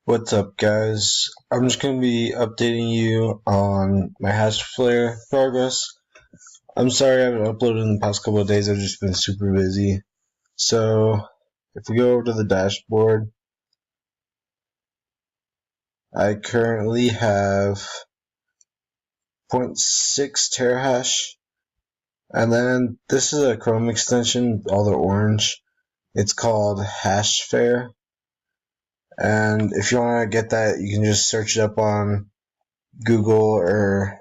What's up, guys? I'm just going to be updating you on my Hashflare progress. I'm sorry I haven't uploaded in the past couple of days. I've just been super busy. So, if we go over to the dashboard, I currently have 0.6 terahash. And then this is a Chrome extension, all the orange. It's called Hashflare. And if you want to get that, you can just search it up on Google or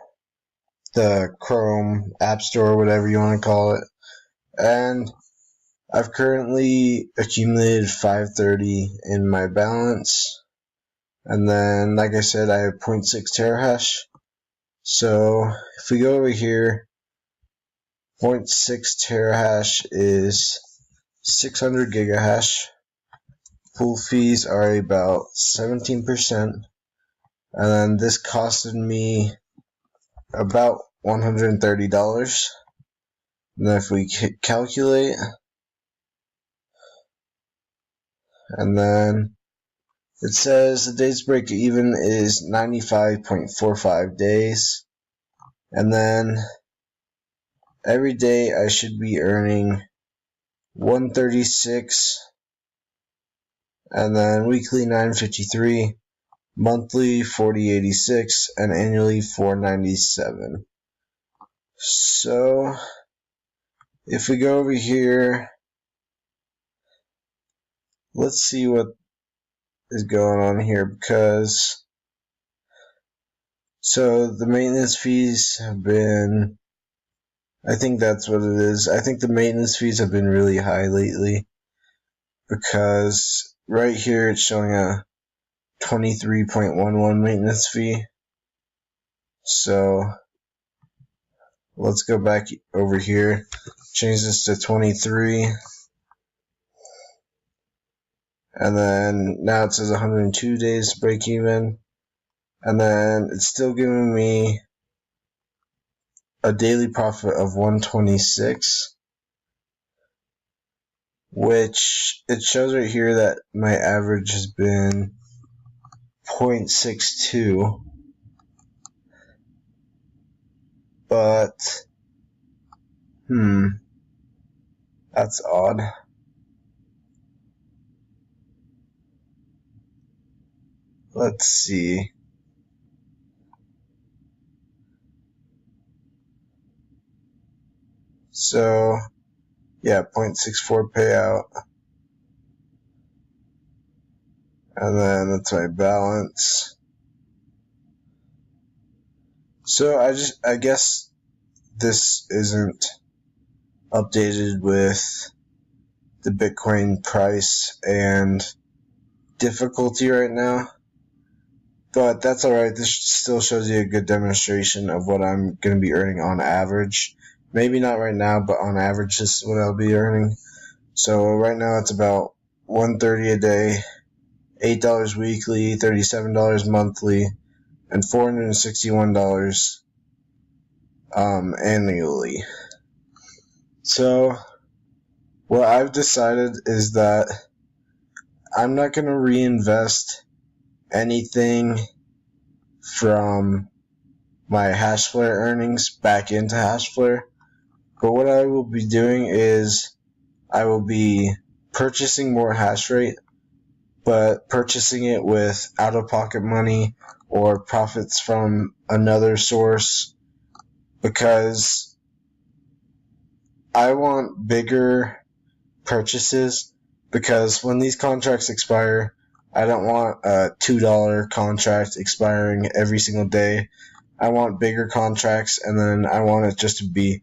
the Chrome App Store, whatever you want to call it. And I've currently accumulated 530 in my balance. And then, like I said, I have 0.6 terahash. So if we go over here, 0.6 terahash is 600 gigahash. Pool fees are about 17%. And then this costed me about $130. And then if we calculate, and then it says the days break even is 95.45 days. And then every day I should be earning 136, and then weekly 953, monthly 4086, and annually 497. So if we go over here, let's see what is going on here, because so the maintenance fees have been, I think that's what it is. I think the maintenance fees have been really high lately, because right here it's showing a 23.11 maintenance fee. So let's go back over here, change this to 23, and then now it says 102 days break even, and then it's still giving me a daily profit of 126, which it shows right here that my average has been 0.62, but that's odd. Let's see. So, yeah, 0.64 payout. And then that's my balance. So I guess this isn't updated with the Bitcoin price and difficulty right now. But that's alright. This still shows you a good demonstration of what I'm going to be earning on average. Maybe not right now, but on average, this is what I'll be earning. So right now it's about $130 a day, $8 weekly, $37 monthly, and $461 annually. So what I've decided is that I'm not going to reinvest anything from my Hashflare earnings back into Hashflare. But what I will be doing is I will be purchasing more hash rate, but purchasing it with out-of-pocket money or profits from another source, because I want bigger purchases, because when these contracts expire, I don't want a $2 contract expiring every single day. I want bigger contracts, and then I want it just to be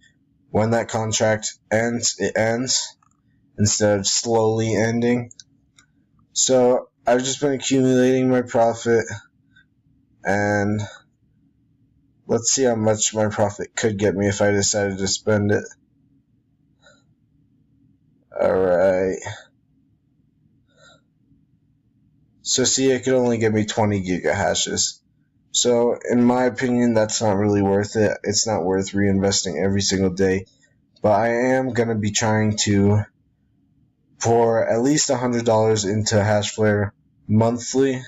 when that contract ends, it ends, instead of slowly ending. So I've just been accumulating my profit, and let's see how much my profit could get me if I decided to spend it. Alright. So see, it could only get me 20 gigahashes. So in my opinion, that's not really worth it. It's not worth reinvesting every single day. But I am going to be trying to pour at least $100 into Hashflare monthly.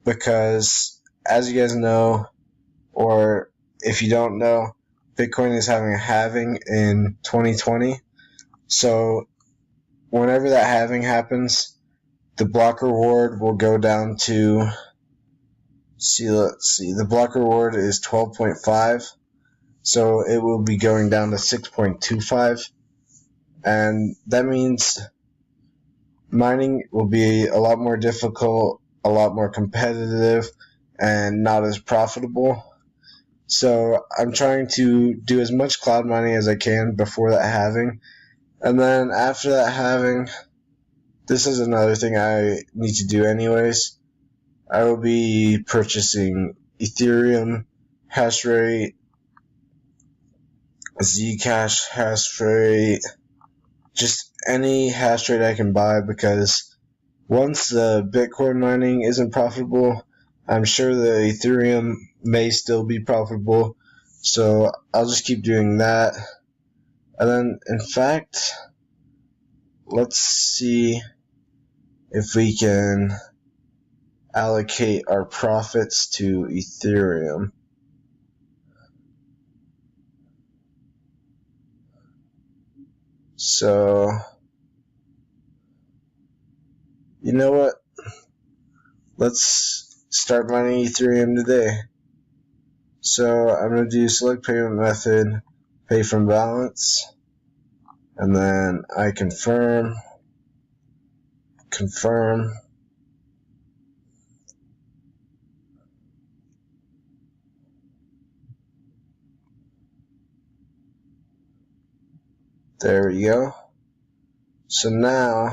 because, as you guys know, or if you don't know, Bitcoin is having a halving in 2020. So whenever that halving happens, the block reward will go down to, let's see, the block reward is 12.5. So it will be going down to 6.25. And that means mining will be a lot more difficult, a lot more competitive, and not as profitable. So I'm trying to do as much cloud mining as I can before that halving. And then after that halving, this is another thing I need to do anyways. I will be purchasing Ethereum, Hashrate, Zcash, Hashflare, just any hash rate I can buy, because once the Bitcoin mining isn't profitable, I'm sure the Ethereum may still be profitable. So I'll just keep doing that. And then, in fact, let's see if we can allocate our profits to Ethereum. So, you know what? Let's start mining Ethereum today. So I'm going to do select payment method, pay from balance, and then I confirm. There we go. So now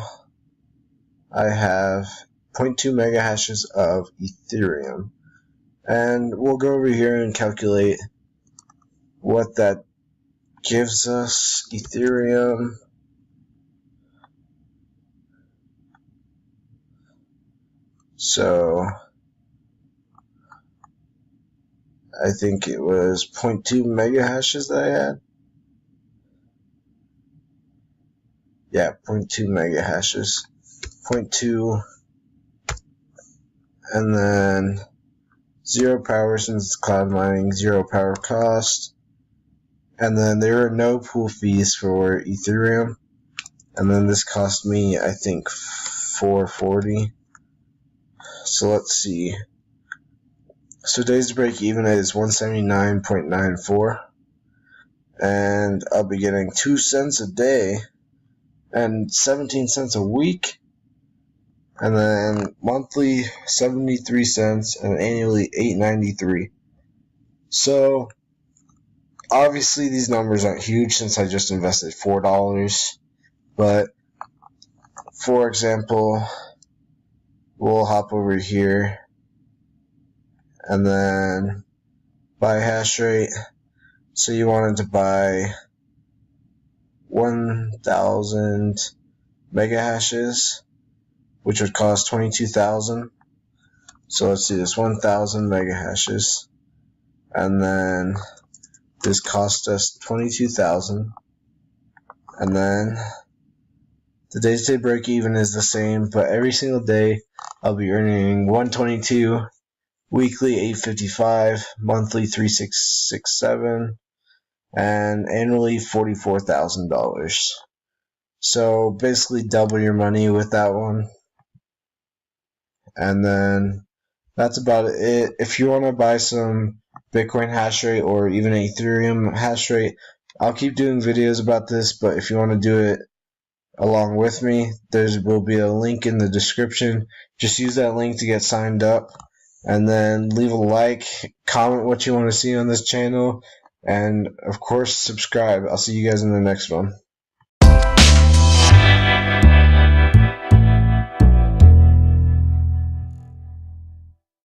I have 0.2 mega hashes of Ethereum. And we'll go over here and calculate what that gives us. Ethereum. So I think it was 0.2 mega hashes that I had. Yeah, 0.2 mega hashes. 0.2, and then 0 power since it's cloud mining, 0 power cost, and then there are no pool fees for Ethereum, and then this cost me, I think, $4.40. So let's see. So days to break even is 179.94, and I'll be getting 2 cents a day and 17 cents a week, and then monthly 73 cents and annually $8.93. So obviously these numbers aren't huge since I just invested $4, but for example, we'll hop over here and then buy hash rate. So you wanted to buy 1,000 mega hashes, which would cost 22,000. So let's do this, 1,000 mega hashes, and then this cost us 22,000. And then the days to day break even is the same, but every single day I'll be earning 122, weekly 855, monthly 3667, and annually $44,000. So basically double your money with that one. And then that's about it. If you want to buy some Bitcoin hash rate or even Ethereum hash rate, I'll keep doing videos about this, but if you want to do it along with me, there will be a link in the description. Just use that link to get signed up, and then leave a like, comment what you want to see on this channel, and of course subscribe. I'll see you guys in the next one.